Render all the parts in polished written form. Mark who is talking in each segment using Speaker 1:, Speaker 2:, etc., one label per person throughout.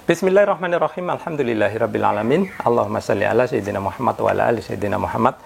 Speaker 1: Bismillahirrahmanirrahim. Alhamdulillahirrabbilalamin. Allahumma salli ala Sayyidina Muhammad wa ala ali Sayyidina Muhammad.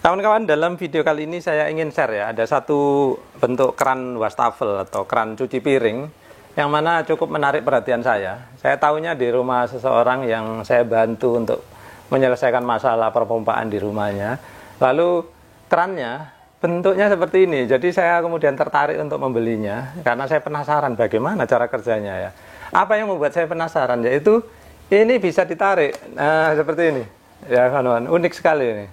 Speaker 1: Kawan-kawan, dalam video kali ini saya ingin share ya, ada satu bentuk keran wastafel atau keran cuci piring yang mana cukup menarik perhatian saya. Saya tahunya di rumah seseorang yang saya bantu untuk menyelesaikan masalah perpompaan di rumahnya. Lalu kerannya bentuknya seperti ini. Jadi saya kemudian tertarik untuk membelinya karena saya penasaran bagaimana cara kerjanya ya. Apa yang membuat saya penasaran yaitu ini bisa ditarik, nah seperti ini ya kawan-kawan, unik sekali ini.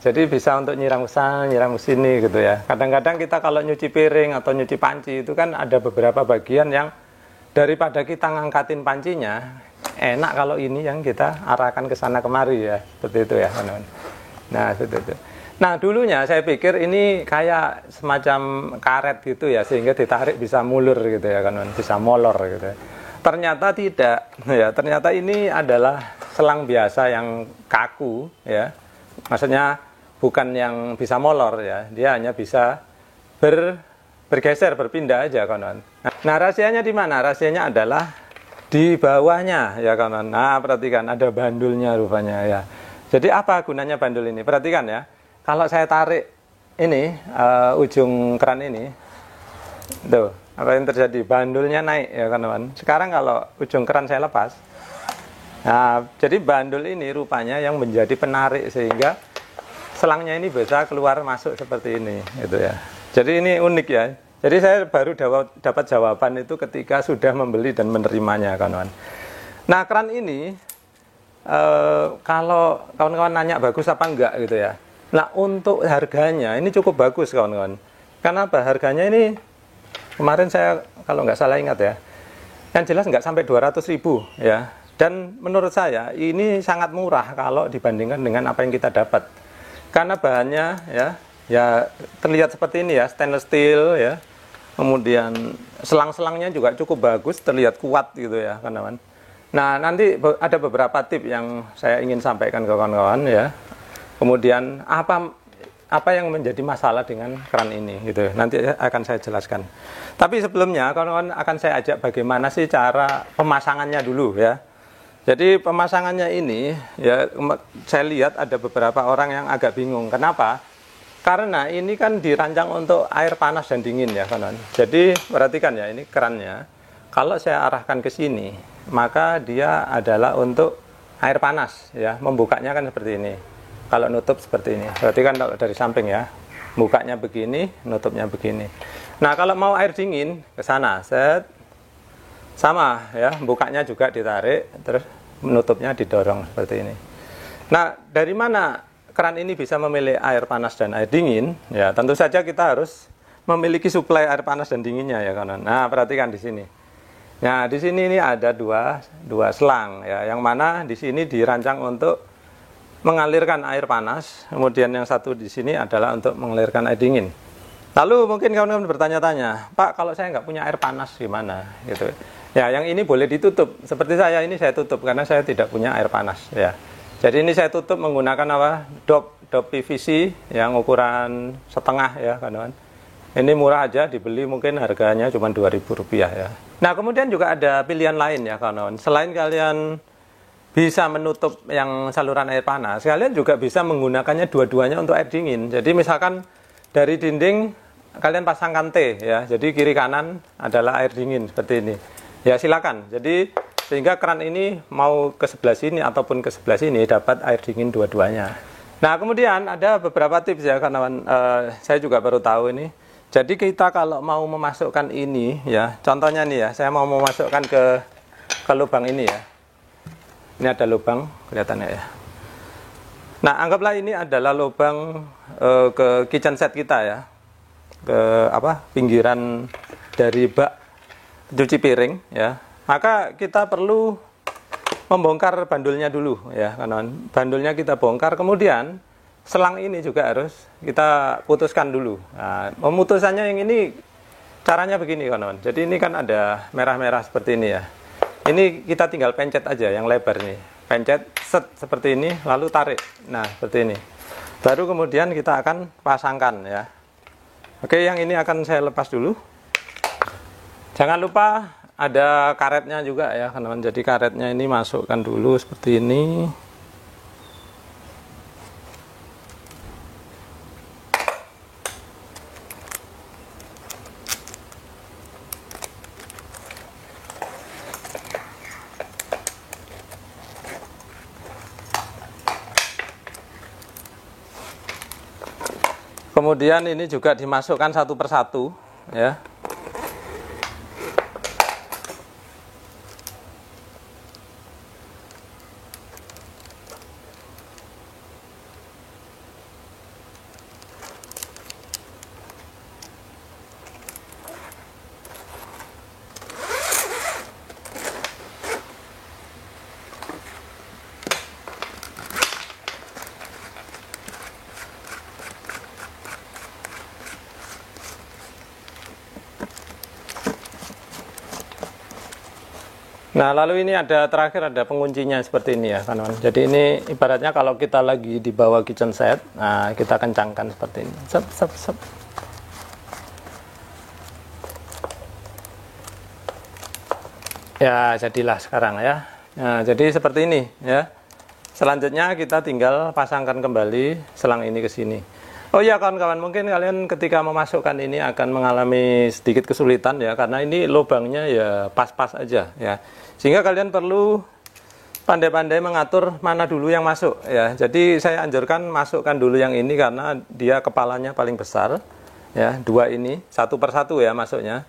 Speaker 1: Jadi bisa untuk nyiram ke sana, nyiram ke sini gitu ya. Kadang-kadang kita kalau nyuci piring atau nyuci panci itu kan ada beberapa bagian yang daripada kita ngangkatin pancinya, enak kalau ini yang kita arahkan ke sana kemari ya, seperti itu ya kawan-kawan. Nah seperti itu. Nah dulunya saya pikir ini kayak semacam karet gitu ya, sehingga ditarik bisa mulur gitu ya kawan-kawan, bisa molor gitu ya. Ternyata tidak, ya. Ternyata ini adalah selang biasa yang kaku, ya. Maksudnya bukan yang bisa molor, ya. Dia hanya bisa bergeser, berpindah aja, kawan-kawan. Nah, rahasianya di mana? Rahasianya adalah di bawahnya, ya, kawan-kawan. Nah, perhatikan ada bandulnya rupanya, ya. Jadi apa gunanya bandul ini? Perhatikan ya. Kalau saya tarik ini ujung keran ini, tuh. Apa yang terjadi? Bandulnya naik ya kawan-kawan. Sekarang kalau ujung keran saya lepas, nah jadi bandul ini rupanya yang menjadi penarik sehingga selangnya ini bisa keluar masuk seperti ini gitu ya. Jadi ini unik ya. Jadi saya baru dapat jawaban itu ketika sudah membeli dan menerimanya kawan-kawan. Nah keran ini kalau kawan-kawan nanya bagus apa enggak gitu ya. Nah untuk harganya ini cukup bagus kawan-kawan. Kenapa? Harganya ini kemarin saya kalau nggak salah ingat ya, yang jelas nggak sampai 200.000 ya. Dan menurut saya ini sangat murah kalau dibandingkan dengan apa yang kita dapat. Karena bahannya ya terlihat seperti ini ya, stainless steel ya. Kemudian selang-selangnya juga cukup bagus, terlihat kuat gitu ya kawan-kawan. Nah nanti ada beberapa tip yang saya ingin sampaikan ke kawan-kawan ya. Kemudian apa yang menjadi masalah dengan keran ini gitu. Nanti akan saya jelaskan. Tapi sebelumnya kawan-kawan akan saya ajak bagaimana sih cara pemasangannya dulu ya. Jadi pemasangannya ini ya saya lihat ada beberapa orang yang agak bingung. Kenapa? Karena ini kan dirancang untuk air panas dan dingin ya kawan-kawan. Jadi perhatikan ya, ini kerannya. Kalau saya arahkan ke sini, maka dia adalah untuk air panas ya. Membukanya kan seperti ini. Kalau nutup seperti ini, berarti kan dari samping ya, bukanya begini, nutupnya begini. Nah kalau mau air dingin ke sana, set, sama ya, bukanya juga ditarik, terus menutupnya didorong seperti ini. Nah dari mana keran ini bisa memilih air panas dan air dingin? Ya tentu saja kita harus memiliki suplai air panas dan dinginnya ya kawan. Nah perhatikan di sini. Nah di sini ini ada dua selang ya, yang mana di sini dirancang untuk mengalirkan air panas, kemudian yang satu di sini adalah untuk mengalirkan air dingin. Lalu mungkin kawan-kawan bertanya-tanya, Pak, kalau saya nggak punya air panas gimana? Gitu. Ya, yang ini boleh ditutup. Seperti saya ini saya tutup karena saya tidak punya air panas. Ya, jadi ini saya tutup menggunakan apa? Dop PVC yang ukuran setengah ya, kawan-kawan. Ini murah aja, dibeli mungkin harganya cuma Rp2.000 ya. Nah, kemudian juga ada pilihan lain ya, kawan-kawan. Selain kalian bisa menutup yang saluran air panas, kalian juga bisa menggunakannya dua-duanya untuk air dingin. Jadi misalkan dari dinding kalian pasangkan T ya, jadi kiri kanan adalah air dingin seperti ini. Ya silakan. Jadi sehingga keran ini mau ke sebelah sini ataupun ke sebelah sini dapat air dingin dua-duanya. Nah kemudian ada beberapa tips ya kawan-kawan, saya juga baru tahu ini. Jadi kita kalau mau memasukkan ini ya, contohnya nih ya, saya mau memasukkan ke lubang ini ya. Ini ada lubang, kelihatannya ya. Nah, anggaplah ini adalah lubang ke kitchen set kita ya. Ke pinggiran dari bak cuci piring ya. Maka kita perlu membongkar bandulnya dulu ya, kawan. Bandulnya kita bongkar, kemudian selang ini juga harus kita putuskan dulu. Nah, pemutusannya yang ini caranya begini, kawan. Jadi ini kan ada merah-merah seperti ini ya. Ini kita tinggal pencet aja yang lebar nih. Pencet, set, seperti ini, lalu tarik. Nah, seperti ini. Baru kemudian kita akan pasangkan ya. Oke, yang ini akan saya lepas dulu. Jangan lupa ada karetnya juga ya teman-teman. Jadi karetnya ini masukkan dulu seperti ini. Kemudian ini juga dimasukkan satu persatu ya. Nah, lalu ini ada terakhir ada penguncinya seperti ini ya, teman-teman. Jadi ini ibaratnya kalau kita lagi di bawah kitchen set, nah kita kencangkan seperti ini. Sep, sep, sep. Ya, jadilah sekarang ya. Nah, jadi seperti ini ya. Selanjutnya kita tinggal pasangkan kembali selang ini ke sini. Oh iya kawan-kawan, mungkin kalian ketika memasukkan ini akan mengalami sedikit kesulitan ya, karena ini lubangnya ya pas-pas aja ya. Sehingga kalian perlu pandai-pandai mengatur mana dulu yang masuk ya. Jadi saya anjurkan masukkan dulu yang ini karena dia kepalanya paling besar ya. Dua ini satu persatu ya masuknya.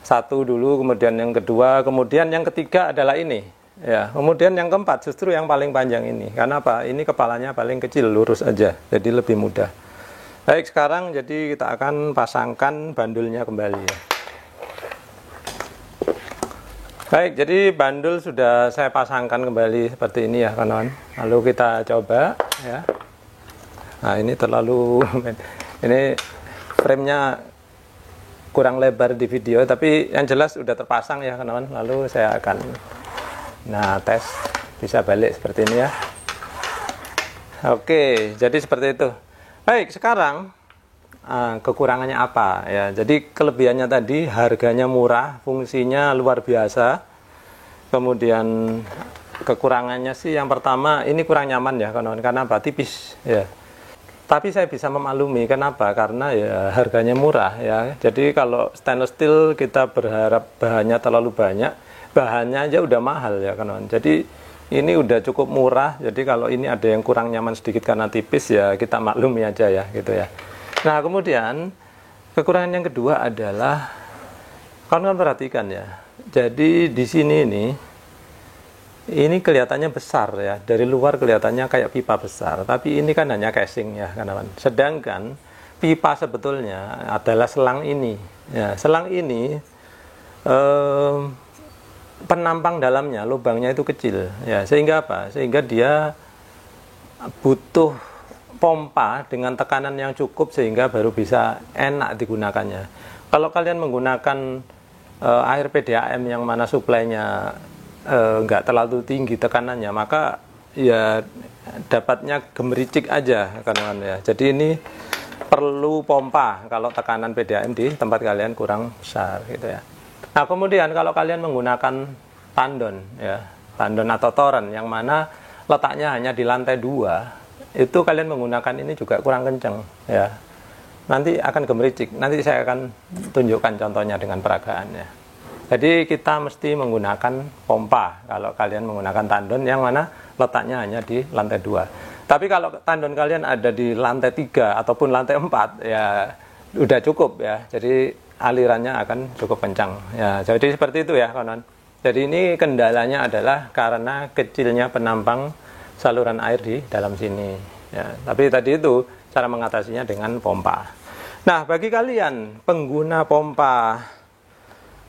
Speaker 1: Satu dulu, kemudian yang kedua, kemudian yang ketiga adalah ini ya. Kemudian yang keempat justru yang paling panjang ini. Karena apa? Ini kepalanya paling kecil, lurus aja. Jadi lebih mudah. Baik, sekarang jadi kita akan pasangkan bandulnya kembali ya. Baik, jadi bandul sudah saya pasangkan kembali seperti ini ya kawan-kawan. Lalu kita coba ya. Nah, ini terlalu ini frame-nya kurang lebar di video, tapi yang jelas sudah terpasang ya kawan-kawan. Lalu saya akan tes bisa balik seperti ini ya. Oke, jadi seperti itu. Baik, sekarang kekurangannya apa ya? Jadi kelebihannya tadi harganya murah, fungsinya luar biasa. Kemudian kekurangannya sih yang pertama ini kurang nyaman ya kawan-kawan, karena apa? Tipis ya. Tapi saya bisa memaklumi kenapa? Karena ya harganya murah ya. Jadi kalau stainless steel kita berharap bahannya terlalu banyak, bahannya aja udah mahal ya kawan-kawan. Jadi ini udah cukup murah, jadi kalau ini ada yang kurang nyaman sedikit karena tipis ya kita maklumi aja ya gitu ya. Nah kemudian kekurangan yang kedua adalah kawan-kawan perhatikan ya. Jadi di sini ini kelihatannya besar ya, dari luar kelihatannya kayak pipa besar, tapi ini kan hanya casing ya kawan-kawan. Sedangkan pipa sebetulnya adalah selang ini. Ya, selang ini penampang dalamnya, lubangnya itu kecil ya, sehingga apa? Sehingga dia butuh pompa dengan tekanan yang cukup sehingga baru bisa enak digunakannya. Kalau kalian menggunakan air PDAM yang mana suplainya nggak terlalu tinggi tekanannya, maka ya dapatnya gemericik aja kan ya. Jadi ini perlu pompa kalau tekanan PDAM di tempat kalian kurang besar gitu ya. Nah kemudian kalau kalian menggunakan tandon ya, tandon atau toren yang mana letaknya hanya di lantai 2, itu kalian menggunakan ini juga kurang kencang ya, nanti akan gemericik. Nanti saya akan tunjukkan contohnya dengan peragaan ya. Jadi kita mesti menggunakan pompa kalau kalian menggunakan tandon yang mana letaknya hanya di lantai 2. Tapi kalau tandon kalian ada di lantai 3 ataupun lantai 4 ya udah cukup ya. Jadi alirannya akan cukup kencang ya. Jadi seperti itu ya kawan-kawan. Jadi ini kendalanya adalah karena kecilnya penampang saluran air di dalam sini ya. Tapi tadi itu cara mengatasinya dengan pompa. Nah bagi kalian pengguna pompa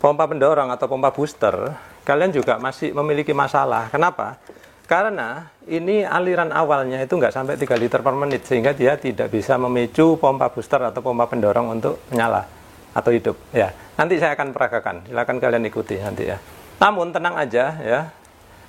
Speaker 1: pendorong atau pompa booster, kalian juga masih memiliki masalah. Kenapa? Karena ini aliran awalnya itu nggak sampai 3 liter per menit, sehingga dia tidak bisa memicu pompa booster atau pompa pendorong untuk menyala atau hidup ya. Nanti saya akan peragakan, silakan kalian ikuti nanti ya. Namun tenang aja ya.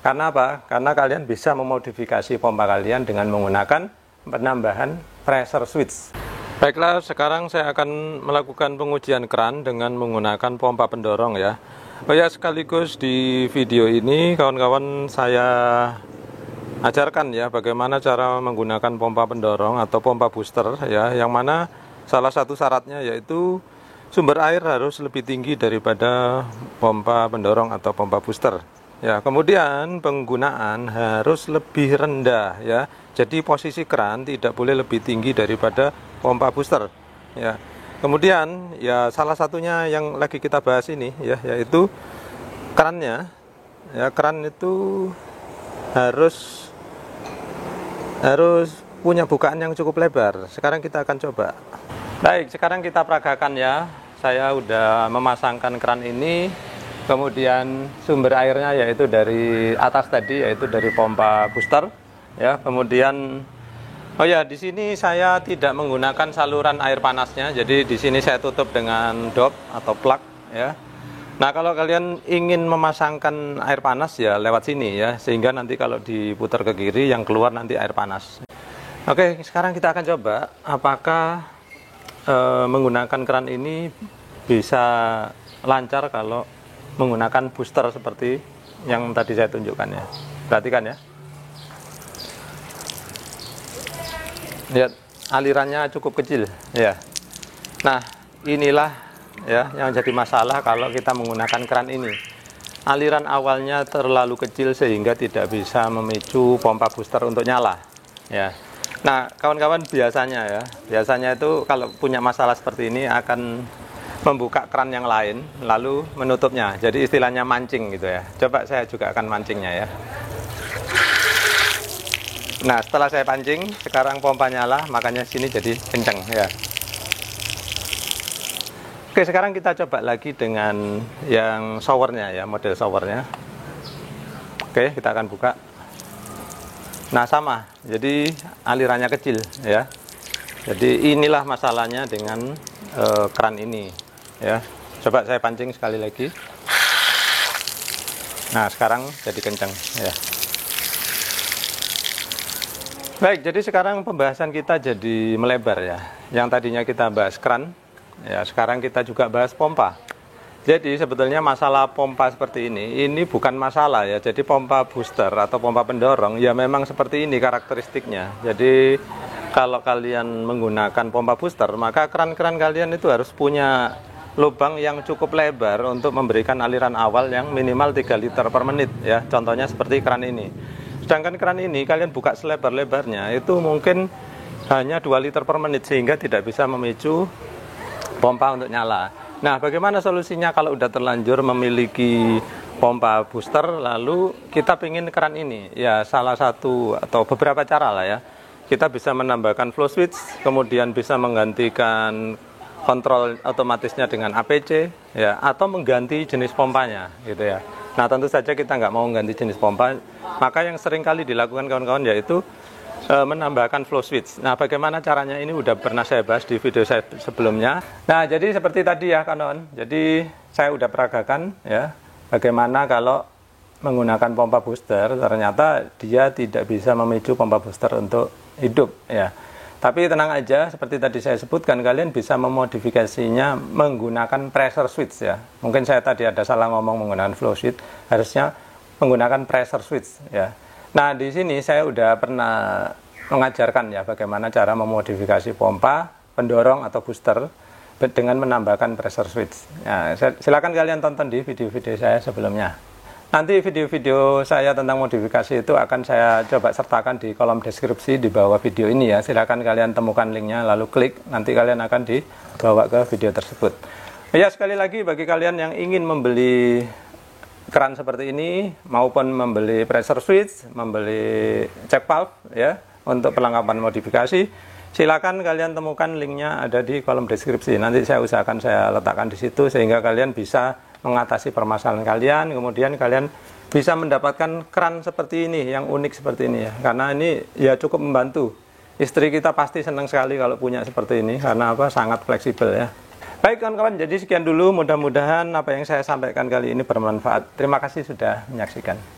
Speaker 1: Karena apa? Karena kalian bisa memodifikasi pompa kalian dengan menggunakan penambahan pressure switch. Baiklah, sekarang saya akan melakukan pengujian keran dengan menggunakan pompa pendorong ya. Oh ya, sekaligus di video ini kawan-kawan saya ajarkan ya bagaimana cara menggunakan pompa pendorong atau pompa booster ya, yang mana salah satu syaratnya yaitu sumber air harus lebih tinggi daripada pompa pendorong atau pompa booster. Ya, kemudian penggunaan harus lebih rendah ya. Jadi posisi keran tidak boleh lebih tinggi daripada pompa booster ya. Kemudian ya salah satunya yang lagi kita bahas ini ya, yaitu kerannya. Ya, keran itu harus punya bukaan yang cukup lebar. Sekarang kita akan coba. Baik, sekarang kita peragakan ya. Saya udah memasangkan keran ini. Kemudian sumber airnya yaitu dari atas tadi, yaitu dari pompa booster ya. Kemudian oh ya, di sini saya tidak menggunakan saluran air panasnya. Jadi di sini saya tutup dengan dop atau plug ya. Nah, kalau kalian ingin memasangkan air panas ya lewat sini ya, sehingga nanti kalau diputar ke kiri yang keluar nanti air panas. Oke, sekarang kita akan coba apakah menggunakan keran ini bisa lancar kalau menggunakan booster seperti yang tadi saya tunjukkan ya. Perhatikan ya. Lihat, alirannya cukup kecil ya. Nah, inilah ya yang jadi masalah kalau kita menggunakan keran ini. Aliran awalnya terlalu kecil sehingga tidak bisa memicu pompa booster untuk nyala ya. Nah, kawan-kawan biasanya itu kalau punya masalah seperti ini akan membuka keran yang lain lalu menutupnya. Jadi istilahnya mancing gitu ya. Coba saya juga akan mancingnya ya. Nah, setelah saya pancing, sekarang pompa nyala, makanya sini jadi kenceng ya. Oke, sekarang kita coba lagi dengan yang showernya ya, model showernya. Oke, kita akan buka. Nah, sama, jadi alirannya kecil ya. Jadi inilah masalahnya dengan keran ini ya. Coba saya pancing sekali lagi. Nah, sekarang jadi kenceng ya. Baik, jadi sekarang pembahasan kita jadi melebar ya. Yang tadinya kita bahas keran, ya sekarang kita juga bahas pompa. Jadi sebetulnya masalah pompa seperti ini bukan masalah ya. Jadi pompa booster atau pompa pendorong ya memang seperti ini karakteristiknya. Jadi kalau kalian menggunakan pompa booster, maka keran-keran kalian itu harus punya lubang yang cukup lebar untuk memberikan aliran awal yang minimal 3 liter per menit ya. Contohnya seperti keran ini. Sedangkan keran ini kalian buka selebar-lebarnya itu mungkin hanya 2 liter per menit sehingga tidak bisa memicu pompa untuk nyala. Nah, bagaimana solusinya kalau udah terlanjur memiliki pompa booster lalu kita ingin keran ini? Ya, salah satu atau beberapa cara lah ya. Kita bisa menambahkan flow switch, kemudian bisa menggantikan kontrol otomatisnya dengan APC ya, atau mengganti jenis pompanya gitu ya. Nah, tentu saja kita nggak mau mengganti jenis pompa, maka yang sering kali dilakukan kawan-kawan yaitu menambahkan flow switch. Nah, bagaimana caranya ini udah pernah saya bahas di video saya sebelumnya. Nah, jadi seperti tadi ya kawan-kawan. Jadi saya udah peragakan ya bagaimana kalau menggunakan pompa booster ternyata dia tidak bisa memicu pompa booster untuk hidup ya. Tapi tenang aja, seperti tadi saya sebutkan, kalian bisa memodifikasinya menggunakan pressure switch ya. Mungkin saya tadi ada salah ngomong menggunakan flow switch, harusnya menggunakan pressure switch ya. Nah, di sini saya udah pernah mengajarkan ya bagaimana cara memodifikasi pompa, pendorong atau booster dengan menambahkan pressure switch. Ya, silakan kalian tonton di video-video saya sebelumnya. Nanti video-video saya tentang modifikasi itu akan saya coba sertakan di kolom deskripsi di bawah video ini ya. Silakan kalian temukan linknya lalu klik, nanti kalian akan dibawa ke video tersebut. Ya, sekali lagi bagi kalian yang ingin membeli keran seperti ini maupun membeli pressure switch, membeli check valve ya untuk perlengkapan modifikasi, silakan kalian temukan linknya ada di kolom deskripsi. Nanti saya usahakan saya letakkan di situ sehingga kalian bisa mengatasi permasalahan kalian, kemudian kalian bisa mendapatkan keran seperti ini yang unik seperti ini ya. Karena ini ya cukup membantu. Istri kita pasti senang sekali kalau punya seperti ini karena apa? Sangat fleksibel ya. Baik kawan-kawan, jadi sekian dulu, mudah-mudahan apa yang saya sampaikan kali ini bermanfaat. Terima kasih sudah menyaksikan.